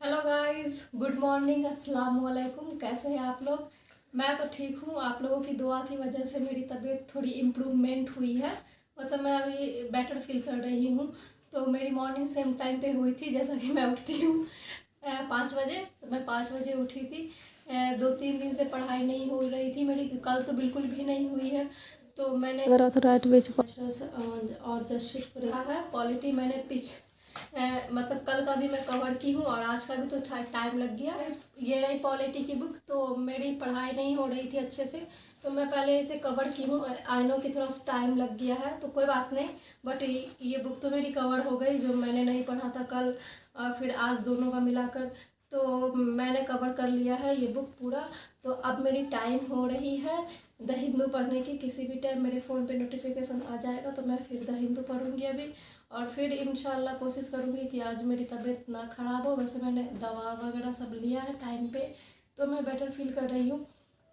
Hello guys, good morning, अस्सलाम वालेकुम। कैसे हैं आप लोग? मैं तो ठीक हूँ। आप लोगों की दुआ की वजह से मेरी तबीयत थोड़ी इम्प्रूवमेंट हुई है। मतलब मैं अभी बेटर फील कर रही हूँ। तो मेरी मॉर्निंग सेम टाइम पे हुई थी जैसा कि मैं उठती हूँ 5 बजे। तो मैं 5 बजे उठी थी। 2-3 दिन से पढ़ाई नहीं हो रही थी मेरी, कल तो बिल्कुल भी नहीं हुई है। तो मैंने अगर ऑथराइट विच और जस्ट रहा है पॉलिटी मैंने मतलब कल का भी मैं कवर की हूँ और आज का भी तो टाइम लग गया। ये रही पॉलिटी की बुक। तो मेरी पढ़ाई नहीं हो रही थी अच्छे से, तो मैं पहले इसे कवर की हूँ। आई नो कि थोड़ा टाइम लग गया है तो कोई बात नहीं, बट ये बुक तो मेरी कवर हो गई जो मैंने नहीं पढ़ा था कल फिर आज दोनों का मिलाकर। तो मैंने कवर कर लिया है ये बुक पूरा। तो अब मेरी टाइम हो रही है द हिंदू पढ़ने की। किसी भी टाइम मेरे फ़ोन पे नोटिफिकेशन आ जाएगा तो मैं फिर द हिंदू पढ़ूंगी अभी। और फिर इंशाल्लाह कोशिश करूँगी कि आज मेरी तबीयत ना ख़राब हो। वैसे मैंने दवा वगैरह सब लिया है टाइम पे, तो मैं बेटर फील कर रही हूँ।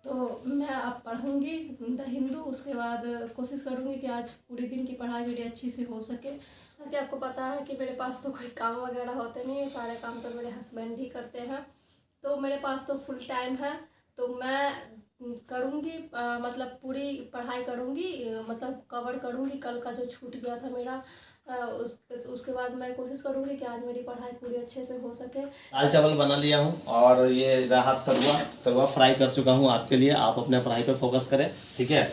तो मैं अब पढ़ूँगी द हिंदू। उसके बाद कोशिश करूँगी कि आज पूरे दिन की पढ़ाई मेरी अच्छी से हो सके। जैसा कि आपको पता है कि मेरे पास तो कोई काम वगैरह होते नहीं है, सारे काम तो मेरे हस्बैंड ही करते हैं। तो मेरे पास तो फुल टाइम है। तो मैं करूँगी मतलब पूरी पढ़ाई करूँगी, मतलब कवर करूँगी कल का जो छूट गया था मेरा। उसके बाद मैं कोशिश करूँगी कि आज मेरी पढ़ाई पूरी अच्छे से हो सके। दाल चावल बना लिया हूँ और ये रहा तरुआ तरुआ फ्राई कर चुका हूँ आपके लिए। आप अपने पढ़ाई पे फोकस करें, ठीक है?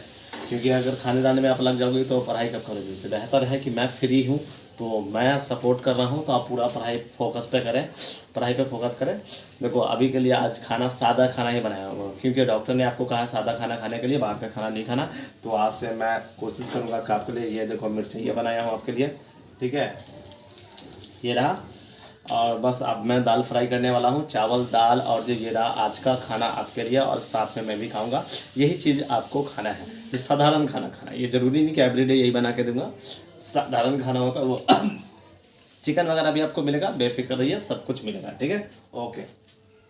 क्योंकि अगर खाने दाने में आप लग जाओगे तो पढ़ाई कब करोगे। तो बेहतर है कि मैं फ्री हूँ तो मैं सपोर्ट कर रहा हूँ, तो आप पूरा पढ़ाई फोकस पे करें, पढ़ाई पे फोकस करें। देखो अभी के लिए आज खाना सादा खाना ही बनाया हूँ क्योंकि डॉक्टर ने आपको कहा सादा खाना खाने के लिए, बाहर का खाना नहीं खाना। तो आज से मैं कोशिश करूँगा कि आपके लिए ये देखो मिर्ची ये बनाया हूँ आपके लिए, ठीक है? ये रहा। और बस अब मैं दाल फ्राई करने वाला हूँ, चावल दाल। और जो ये रहा आज का खाना आपके लिए, और साथ में मैं भी खाऊंगा। यही चीज़ आपको खाना है, ये साधारण खाना खाना है। ये ज़रूरी नहीं कि एवरीडे यही बना के दूंगा। साधारण खाना होता है वो चिकन वगैरह भी आपको मिलेगा, बेफिक्र रहिए, सब कुछ मिलेगा, ठीक है? ओके।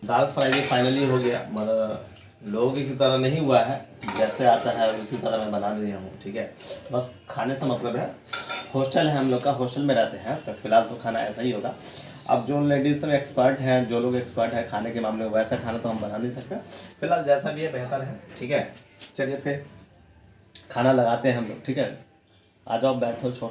दाल फ्राई भी फाइनली हो गया, मगर लोगों की तरह नहीं हुआ है, जैसे आता है उसी तरह मैं बना दिया हूँ, ठीक है? बस खाने से मतलब है। हॉस्टल है हम लोग का, हॉस्टल में रहते हैं तो फिलहाल तो खाना ऐसा ही होगा। अब जो लेडीज़ सब एक्सपर्ट हैं, जो लोग एक्सपर्ट हैं खाने के मामले में, वैसा खाना तो हम बना नहीं सकते। फिलहाल जैसा भी है बेहतर है, ठीक है? चलिए फिर खाना लगाते हैं हम लोग, ठीक है? आ जाओ, बैठो, छोड़।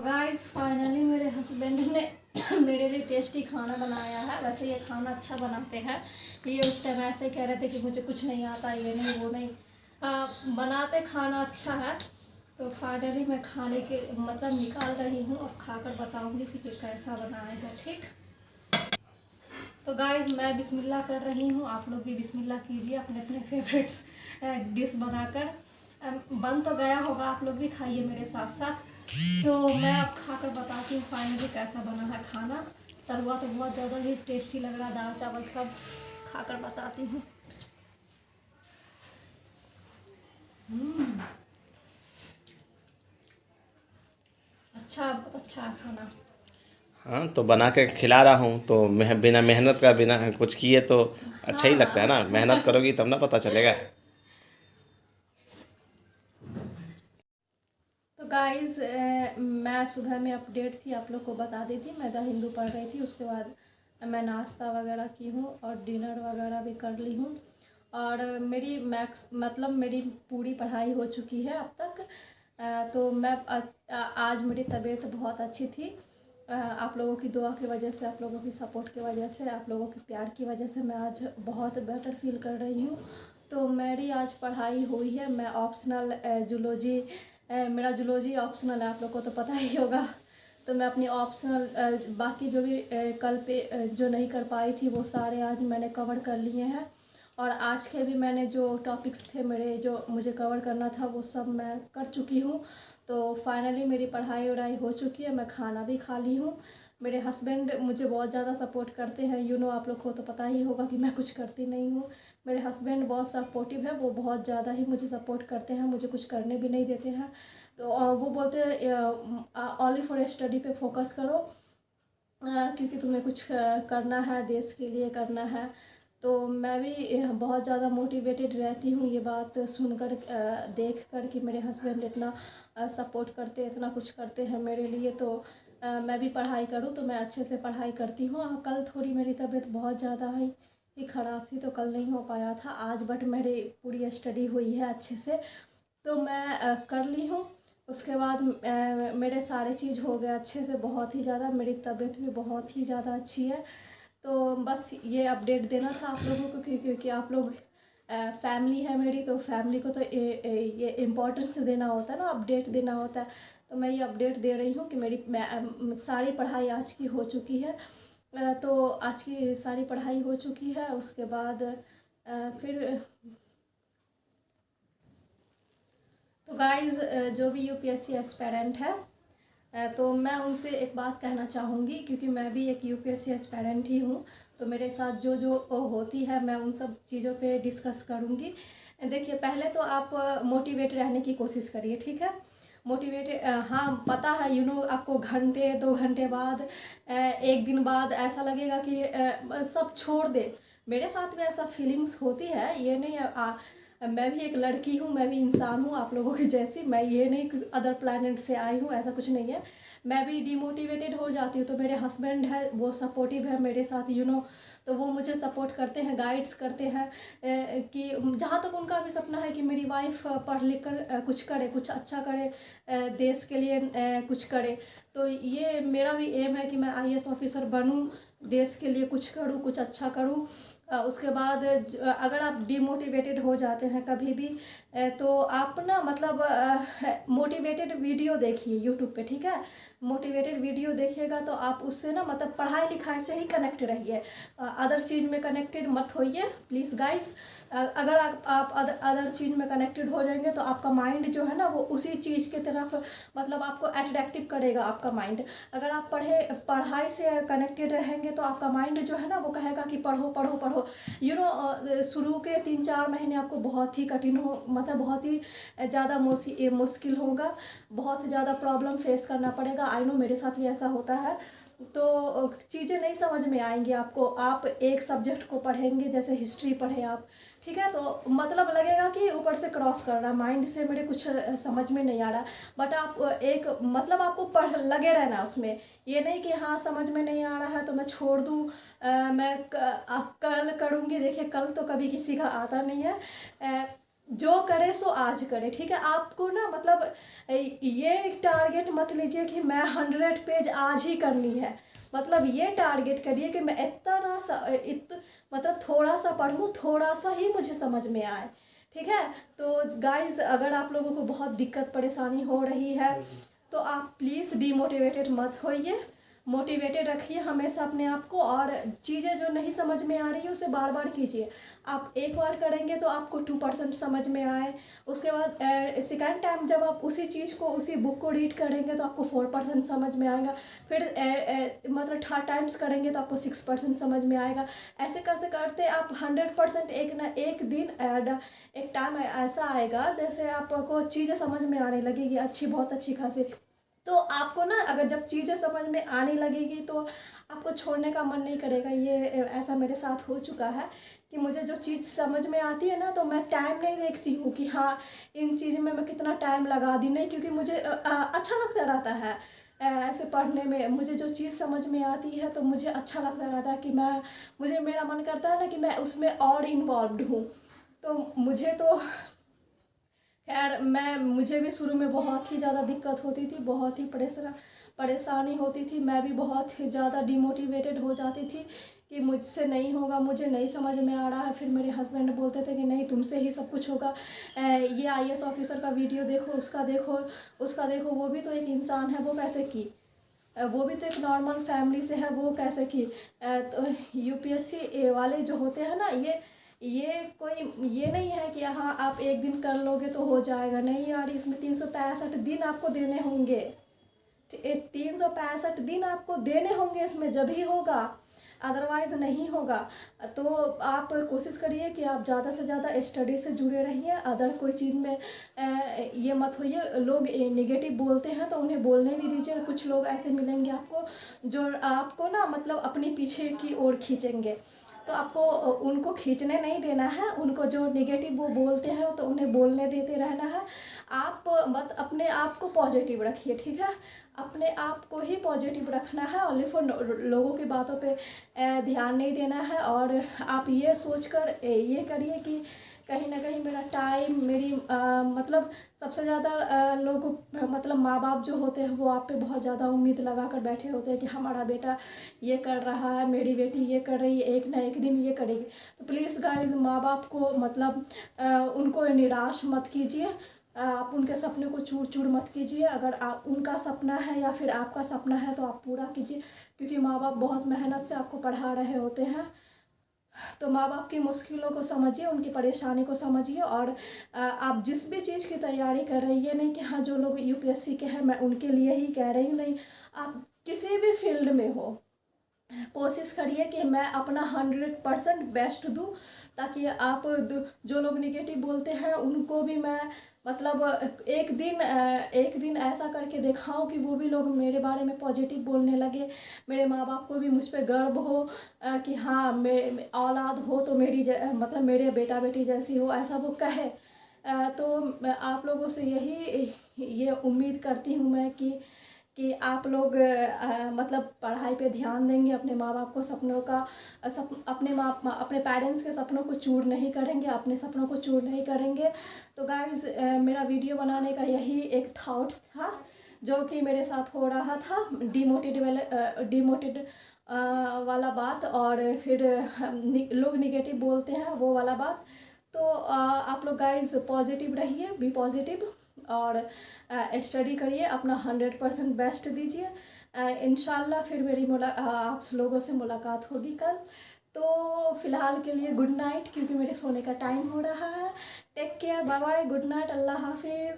गाइस फाइनली मेरे हस्बैंड ने मेरे लिए टेस्टी खाना बनाया है। वैसे ये खाना अच्छा बनाते हैं। ये उस टाइम ऐसे कह रहे थे कि मुझे कुछ नहीं आता, ये नहीं वो नहीं, बनाते खाना अच्छा है। तो फाइनली मैं खाने के मतलब निकाल रही हूँ और खाकर बताऊंगी कि ये कैसा बनाया है, ठीक? तो गाइस मैं बिस्मिल्लाह कर रही हूँ, आप लोग भी बिस्मिल्लाह कीजिए अपने अपने फेवरेट्स डिश बनाकर। बन तो गया होगा, आप लोग भी खाइए मेरे साथ साथ। तो मैं अब खाकर बताती हूँ फाइनली कैसा बना है खाना। तरुआ तो बहुत ज़्यादा ही टेस्टी लग रहा है, दाल चावल सब खाकर बताती हूँ। अच्छा, बहुत अच्छा है खाना। हाँ तो बना के खिला रहा हूँ तो बिना मेहनत का, बिना कुछ किए तो अच्छा ही हाँ लगता है ना। मेहनत हाँ करोगी तब ना पता चलेगा। तो गाइस मैं सुबह में अपडेट थी, आप लोग को बता दी थी। मैं द हिंदू पढ़ रही थी, उसके बाद मैं नाश्ता वगैरह की हूँ और डिनर वगैरह भी कर ली हूँ। और मेरी मैक्स मतलब मेरी पूरी पढ़ाई हो चुकी है अब तक। तो मैं आज मेरी तबीयत बहुत अच्छी थी। आप लोगों की दुआ की वजह से, आप लोगों की सपोर्ट की वजह से, आप लोगों के प्यार की वजह से मैं आज बहुत बेटर फील कर रही हूँ। तो मेरी आज पढ़ाई हुई है। मैं ऑप्शनल जूलॉजी, मेरा जूलॉजी ऑप्शनल है, आप लोग को तो पता ही होगा। तो मैं अपनी ऑप्शनल बाकी जो भी कल पे जो नहीं कर पाई थी वो सारे आज मैंने कवर कर लिए हैं। और आज के भी मैंने जो टॉपिक्स थे मेरे जो मुझे कवर करना था वो सब मैं कर चुकी हूँ। तो फाइनली मेरी पढ़ाई वढ़ाई हो चुकी है, मैं खाना भी खा ली हूँ। मेरे हस्बैंड मुझे बहुत ज़्यादा सपोर्ट करते हैं, आप लोग को तो पता ही होगा कि मैं कुछ करती नहीं हूँ। मेरे हस्बैंड बहुत सपोर्टिव है, वो बहुत ज़्यादा ही मुझे सपोर्ट करते हैं, मुझे कुछ करने भी नहीं देते हैं। तो वो बोलते हैं ओनली फॉर स्टडी पे फोकस करो, क्योंकि तुम्हें कुछ करना है, देश के लिए करना है। तो मैं भी बहुत ज़्यादा मोटिवेटेड रहती हूँ ये बात सुनकर, देख कर कि मेरे हस्बैंड इतना सपोर्ट करते, इतना कुछ करते हैं मेरे लिए। तो मैं भी पढ़ाई करूँ, तो मैं अच्छे से पढ़ाई करती हूँ। कल थोड़ी मेरी तबीयत बहुत ज़्यादा ही ख़राब थी, तो कल नहीं हो पाया था आज, बट मेरी पूरी स्टडी हुई है अच्छे से, तो मैं कर ली हूँ। उसके बाद मेरे सारे चीज़ हो गए अच्छे से, बहुत ही ज़्यादा, मेरी तबीयत भी बहुत ही ज़्यादा अच्छी है। तो बस ये अपडेट देना था आप लोगों को, क्योंकि आप लोग फैमिली है मेरी, तो फैमिली को तो ये इम्पोर्टेंस देना होता है ना, अपडेट देना होता है। तो मैं ये अपडेट दे रही हूँ कि मेरी सारी पढ़ाई आज की हो चुकी है। तो आज की सारी पढ़ाई हो चुकी है। उसके बाद फिर तो गाइज़, जो भी यूपीएससी एस्पेरेंट है, तो मैं उनसे एक बात कहना चाहूँगी, क्योंकि मैं भी एक यूपीएससी एस्पेरेंट ही हूँ। तो मेरे साथ जो जो होती है, मैं उन सब चीज़ों पे डिस्कस करूँगी। देखिए, पहले तो आप मोटिवेट रहने की कोशिश करिए, ठीक है। मोटिवेट, हाँ पता है, आपको घंटे 2 घंटे बाद, एक दिन बाद ऐसा लगेगा कि सब छोड़ दे। मेरे साथ भी ऐसा फीलिंग्स होती है, ये नहीं मैं भी एक लड़की हूँ, मैं भी इंसान हूँ आप लोगों की जैसी। मैं ये नहीं कि अदर प्लैनेट से आई हूँ, ऐसा कुछ नहीं है। मैं भी डिमोटिवेटेड हो जाती हूँ। तो मेरे हस्बैंड है, वो सपोर्टिव है मेरे साथ, तो वो मुझे सपोर्ट करते हैं, गाइड्स करते हैं कि जहाँ तक उनका भी सपना है कि मेरी वाइफ पढ़ लिख कर कुछ करे, कुछ अच्छा करे, देश के लिए कुछ करे। तो ये मेरा भी एम है कि मैं आईएएस ऑफिसर बनूं, देश के लिए कुछ करूं, कुछ अच्छा करूं। उसके बाद अगर आप डिमोटिवेटेड हो जाते हैं कभी भी, तो आप ना मतलब मोटिवेटेड वीडियो देखिए यूट्यूब पे, ठीक है। मोटिवेटेड वीडियो देखिएगा तो आप उससे ना मतलब पढ़ाई लिखाई से ही कनेक्ट रहिए, अदर चीज़ में कनेक्टेड मत होइए प्लीज़ गाइस। अगर आप अदर चीज़ में कनेक्टेड हो जाएंगे तो आपका माइंड जो है ना, वो उसी चीज़ की तरफ मतलब आपको अट्रैक्टिव करेगा आपका माइंड। अगर आप पढ़ाई से कनेक्टेड रहेंगे तो आपका माइंड जो है ना, वो कहेगा कि पढ़ो पढ़ो पढ़ो। शुरू के 3-4 महीने आपको बहुत ही कठिन हो, मतलब बहुत ही ज़्यादा मुश्किल होगा, बहुत ज़्यादा प्रॉब्लम फेस करना पड़ेगा। आई नो, मेरे साथ भी ऐसा होता है। तो चीज़ें नहीं समझ में आएंगी आपको। आप एक सब्जेक्ट को पढ़ेंगे, जैसे हिस्ट्री पढ़े आप, ठीक है, तो मतलब लगेगा कि ऊपर से क्रॉस कर रहा है, माइंड से मेरे कुछ समझ में नहीं आ रहा। बट आप एक मतलब आपको पढ़ लगे रहना उसमें, ये नहीं कि हाँ समझ में नहीं आ रहा है तो मैं छोड़ दूँ, मैं कल करूँगी। देखिए, कल तो कभी किसी का आता नहीं है। जो करे सो आज करे, ठीक है। आपको ना मतलब ये टारगेट मत लीजिए कि मैं 100 पेज आज ही करनी है। मतलब ये टारगेट करिए कि मैं मतलब थोड़ा सा पढूं, थोड़ा सा ही मुझे समझ में आए, ठीक है। तो गाइज, अगर आप लोगों को बहुत दिक्कत परेशानी हो रही है तो आप प्लीज़ डिमोटिवेटेड मत होइए, मोटिवेटेड रखिए हमेशा अपने आप को। और चीज़ें जो नहीं समझ में आ रही है उसे बार बार कीजिए। आप एक बार करेंगे तो आपको 2% समझ में आए, उसके बाद सेकेंड टाइम जब आप उसी चीज़ को, उसी बुक को रीड करेंगे तो आपको 4% समझ में आएगा। फिर मतलब 3 टाइम्स करेंगे तो आपको 6% समझ में आएगा। ऐसे करते करते आप 100% एक ना एक दिन एक टाइम ऐसा आएगा जैसे आपको चीज़ें समझ में आने लगेगी, बहुत अच्छी खासी। तो आपको ना अगर जब चीज़ें समझ में आने लगेगी तो आपको छोड़ने का मन नहीं करेगा। ये ऐसा मेरे साथ हो चुका है कि मुझे जो चीज़ समझ में आती है ना, तो मैं टाइम नहीं देखती हूँ कि हाँ इन चीज़ में मैं कितना टाइम लगा दी, नहीं, क्योंकि मुझे अच्छा लगता रहता है ऐसे पढ़ने में। मुझे जो चीज़ समझ में आती है तो मुझे अच्छा लगता रहता है कि मेरा मन करता है ना कि मैं उसमें और इन्वॉल्व हूँ। तो मुझे भी शुरू में बहुत ही ज़्यादा दिक्कत होती थी, बहुत ही परेशानी होती थी। मैं भी बहुत ही ज़्यादा डिमोटिवेटेड हो जाती थी कि मुझसे नहीं होगा, मुझे नहीं समझ में आ रहा है। फिर मेरे हस्बैंड बोलते थे कि नहीं, तुमसे ही सब कुछ होगा। ये आईएएस ऑफिसर का वीडियो देखो, उसका देखो, वो भी तो एक इंसान है, वो कैसे की, वो भी तो एक नॉर्मल फैमिली से है, वो कैसे की। तो यूपीएससी वाले जो होते हैं ना, ये नहीं है कि हाँ आप एक दिन कर लोगे तो हो जाएगा। नहीं यार, इसमें 365 दिन आपको देने होंगे, 365 दिन आपको देने होंगे इसमें, जब ही होगा। अदरवाइज़ नहीं होगा। तो आप कोशिश करिए कि आप ज़्यादा से ज़्यादा स्टडी से जुड़े रहिए, अदर कोई चीज़ में ये मत होइए। लोग नेगेटिव बोलते हैं तो उन्हें बोलने भी दीजिए। कुछ लोग ऐसे मिलेंगे आपको जो आपको ना मतलब अपने पीछे की ओर खींचेंगे, तो आपको उनको खींचने नहीं देना है। उनको जो नेगेटिव वो बोलते हैं तो उन्हें बोलने देते रहना है। आप मत अपने आप को पॉजिटिव रखिए, ठीक है। अपने आप को ही पॉजिटिव रखना है और लोगों की बातों पे ध्यान नहीं देना है। और आप ये सोचकर ये करिए कि कहीं ना कहीं मेरा टाइम मेरी मतलब सबसे ज़्यादा लोग मतलब माँ बाप जो होते हैं वो आप पे बहुत ज़्यादा उम्मीद लगा कर बैठे होते हैं कि हमारा बेटा ये कर रहा है, मेरी बेटी ये कर रही है, एक ना एक दिन ये करेगी। तो प्लीज़ गाइज, माँ बाप को मतलब उनको निराश मत कीजिए। आप उनके सपने को चूर चूर मत कीजिए। अगर आप उनका सपना है या फिर आपका सपना है तो आप पूरा कीजिए, क्योंकि माँ बाप बहुत मेहनत से आपको पढ़ा रहे होते हैं। तो माँ बाप की मुश्किलों को समझिए, उनकी परेशानी को समझिए। और आप जिस भी चीज़ की तैयारी कर रही है, नहीं कि हाँ जो लोग यूपीएससी के हैं मैं उनके लिए ही कह रही हूँ, नहीं, आप किसी भी फील्ड में हो कोशिश करिए कि मैं अपना 100% बेस्ट दूँ, ताकि आप जो लोग निगेटिव बोलते हैं उनको भी मैं मतलब एक दिन ऐसा करके दिखाऊं कि वो भी लोग मेरे बारे में पॉजिटिव बोलने लगे। मेरे माँ बाप को भी मुझ पर गर्व हो कि हाँ मेरे औलाद हो तो मेरी मतलब मेरे बेटा बेटी जैसी हो, ऐसा वो कहे। तो आप लोगों से ये उम्मीद करती हूँ मैं कि आप लोग मतलब पढ़ाई पे ध्यान देंगे, अपने माँ बाप को सपनों का अपने पेरेंट्स के सपनों को चूर नहीं करेंगे, अपने सपनों को चूर नहीं करेंगे। तो गाइज़, मेरा वीडियो बनाने का यही एक थॉट था जो कि मेरे साथ हो रहा था, डिमोटिवेट वाला बात, और फिर लोग निगेटिव बोलते हैं वो वाला बात। तो आप लोग गाइज़ पॉजिटिव रहिए, बी पॉजिटिव, और स्टडी करिए, अपना 100% बेस्ट दीजिए। इंशाल्लाह फिर मेरी आप लोगों से मुलाकात होगी कल। तो फ़िलहाल के लिए गुड नाइट, क्योंकि मेरे सोने का टाइम हो रहा है। Take care, bye bye, good night, अल्लाह हाफिज़।